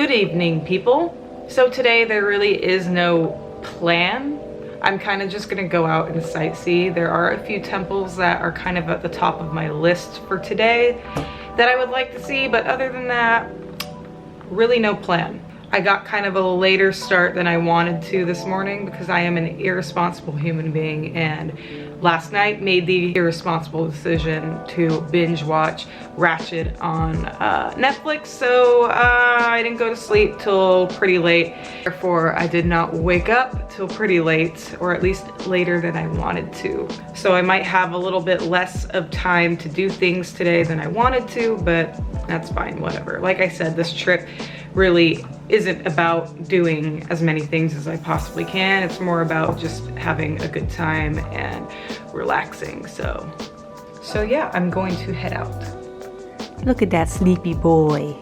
Good evening, people. So today there really is no plan. I'm kind of just gonna go out and sightsee. There are a few temples that are kind of at the top of my list for today that I would like to see, but other than that, really no plan. I got kind of a later start than I wanted to this morning because I am an irresponsible human being, and last night made the irresponsible decision to binge watch Ratchet on Netflix, so I didn't go to sleep till pretty late. Therefore, I did not wake up till pretty late, or at least later than I wanted to. So I might have a little bit less of time to do things today than I wanted to, but that's fine, whatever. Like I said, this trip really isn't about doing as many things as I possibly can. It's more about just having a good time and relaxing. So yeah, I'm going to head out. Look at that sleepy boy.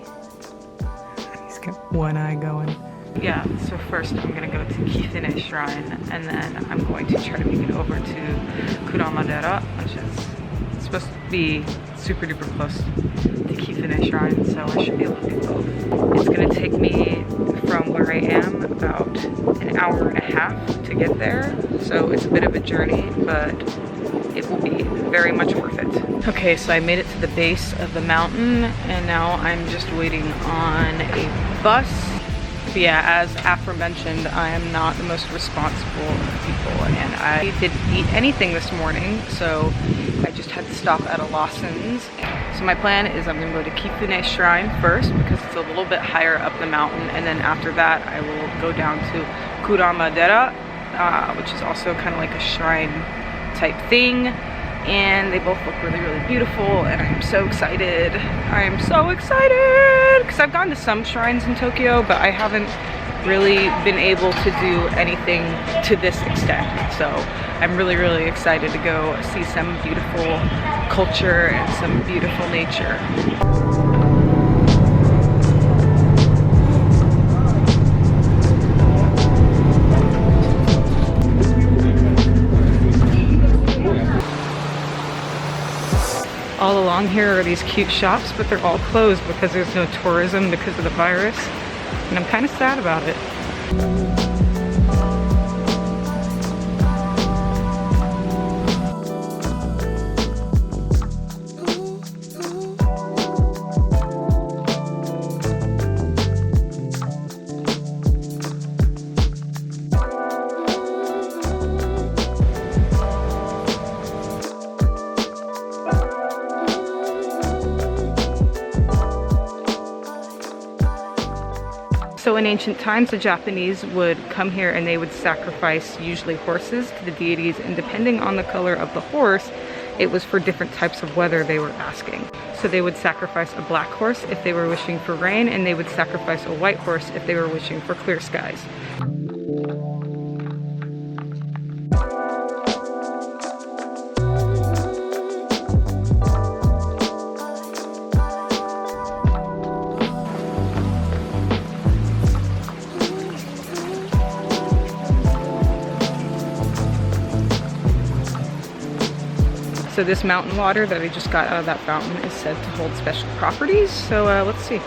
He's got one eye going. Yeah, so first I'm gonna go to Kifune Shrine, and then I'm going to try to make it over to kurama-dera, which is supposed to be super duper close to Kifune Shrine, so I should be able to do both. It's gonna take me from where I am about an hour and a half to get there, so it's a bit of a journey, but it will be very much worth it. Okay, so I made it to the base of the mountain, and now I'm just waiting on a bus. So yeah, as aforementioned, I am not the most responsible of people, and I didn't eat anything this morning, so I just had to stop at a Lawson's. So my plan is I'm gonna go to Kifune Shrine first because it's a little bit higher up the mountain, and then after that I will go down to kurama-dera, which is also kind of like a shrine type thing, and they both look really, really beautiful, and I am so excited. I am so excited because I've gone to some shrines in Tokyo, but I haven't really been able to do anything to this extent. So I'm really, really excited to go see some beautiful culture and some beautiful nature. All along here are these cute shops, but they're all closed because there's no tourism because of the virus, and I'm kind of sad about it. So in ancient times, the Japanese would come here and they would sacrifice usually horses to the deities, and depending on the color of the horse, it was for different types of weather they were asking. So they would sacrifice a black horse if they were wishing for rain, and they would sacrifice a white horse if they were wishing for clear skies. So this mountain water that I just got out of that fountain is said to hold special properties. So let's see.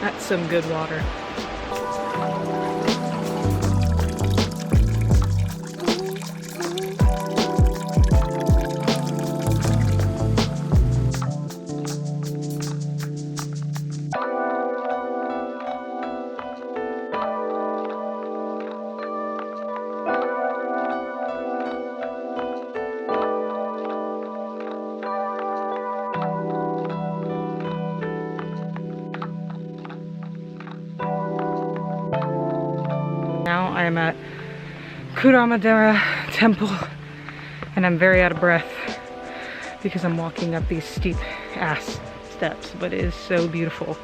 That's some good water. Now I am at kurama-dera temple, and I'm very out of breath because I'm walking up these steep ass steps, but it is so beautiful.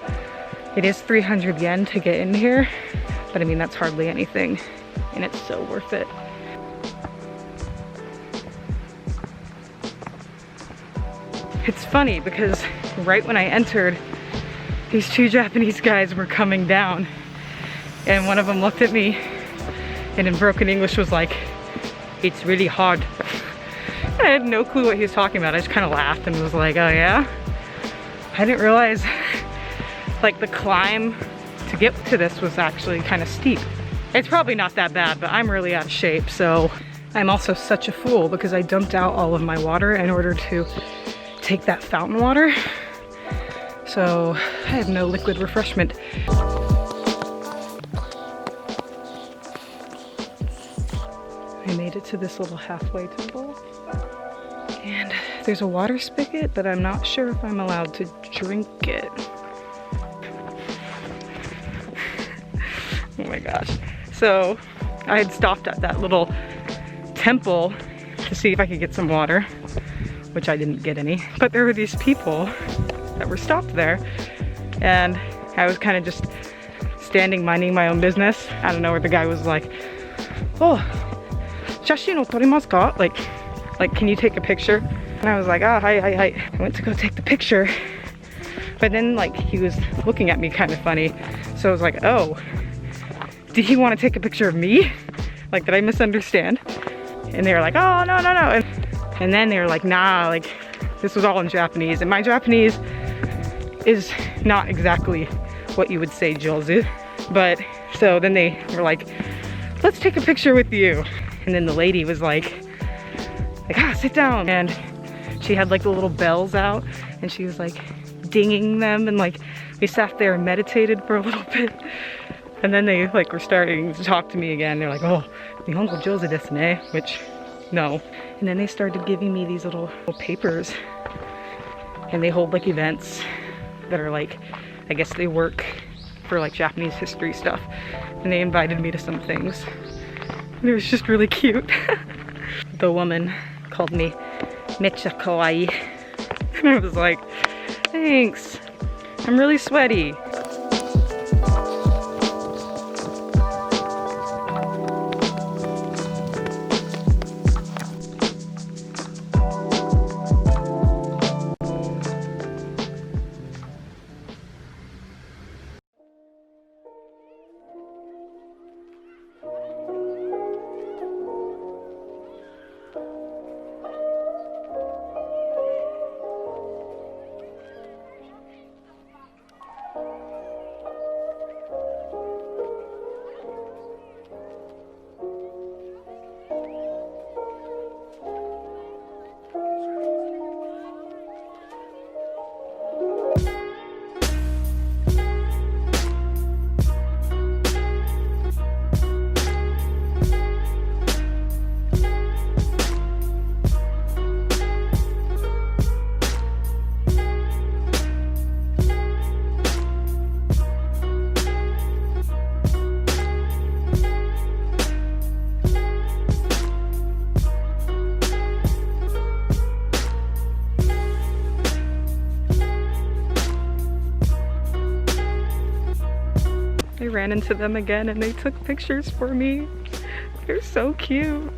It is 300 yen to get in here, but I mean that's hardly anything, and it's so worth it. It's funny because right when I entered, these two Japanese guys were coming down, and one of them looked at me and in broken English was like, "It's really hard." I had no clue what he was talking about. I just kind of laughed and was like, oh yeah? I didn't realize like the climb to get to this was actually kind of steep. It's probably not that bad, but I'm really out of shape, so I'm also such a fool because I dumped out all of my water in order to take that fountain water. So I have no liquid refreshment. I made it to this little halfway temple. And there's a water spigot, but I'm not sure if I'm allowed to drink it. Oh my gosh. So I had stopped at that little temple to see if I could get some water, which I didn't get any. But there were these people that were stopped there, and I was kind of just standing minding my own business. I don't know, where the guy was like, oh, shashin o torimasu ka? Like, can you take a picture? And I was like, ah, hi. I went to go take the picture. But then like he was looking at me kind of funny. So I was like, oh, did he want to take a picture of me? Like, did I misunderstand? And they were like, oh, no. And then they were like, nah, like this was all in Japanese. And my Japanese is not exactly what you would say jozu. But so then they were like, let's take a picture with you. And then the lady was like, sit down. And she had like the little bells out and she was like dinging them, and like we sat there and meditated for a little bit. And then they like were starting to talk to me again. They're like, oh, nihongo jozu desu ne, which no. And then they started giving me these little papers, and they hold like events that are like, I guess they work for like Japanese history stuff, and they invited me to some things. And it was just really cute. The woman called me mecha kawaii, and I was like, thanks, I'm really sweaty. I ran into them again and they took pictures for me. They're so cute.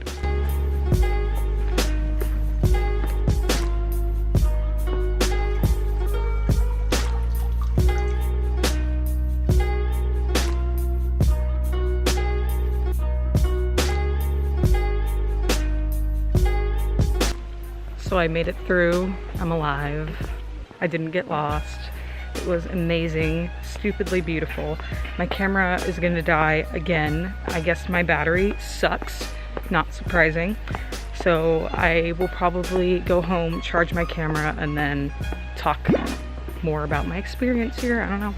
So I made it through. I'm alive. I didn't get lost. It was amazing, stupidly beautiful. My camera is gonna die again. I guess my battery sucks, not surprising. So I will probably go home, charge my camera, and then talk more about my experience here. I don't know.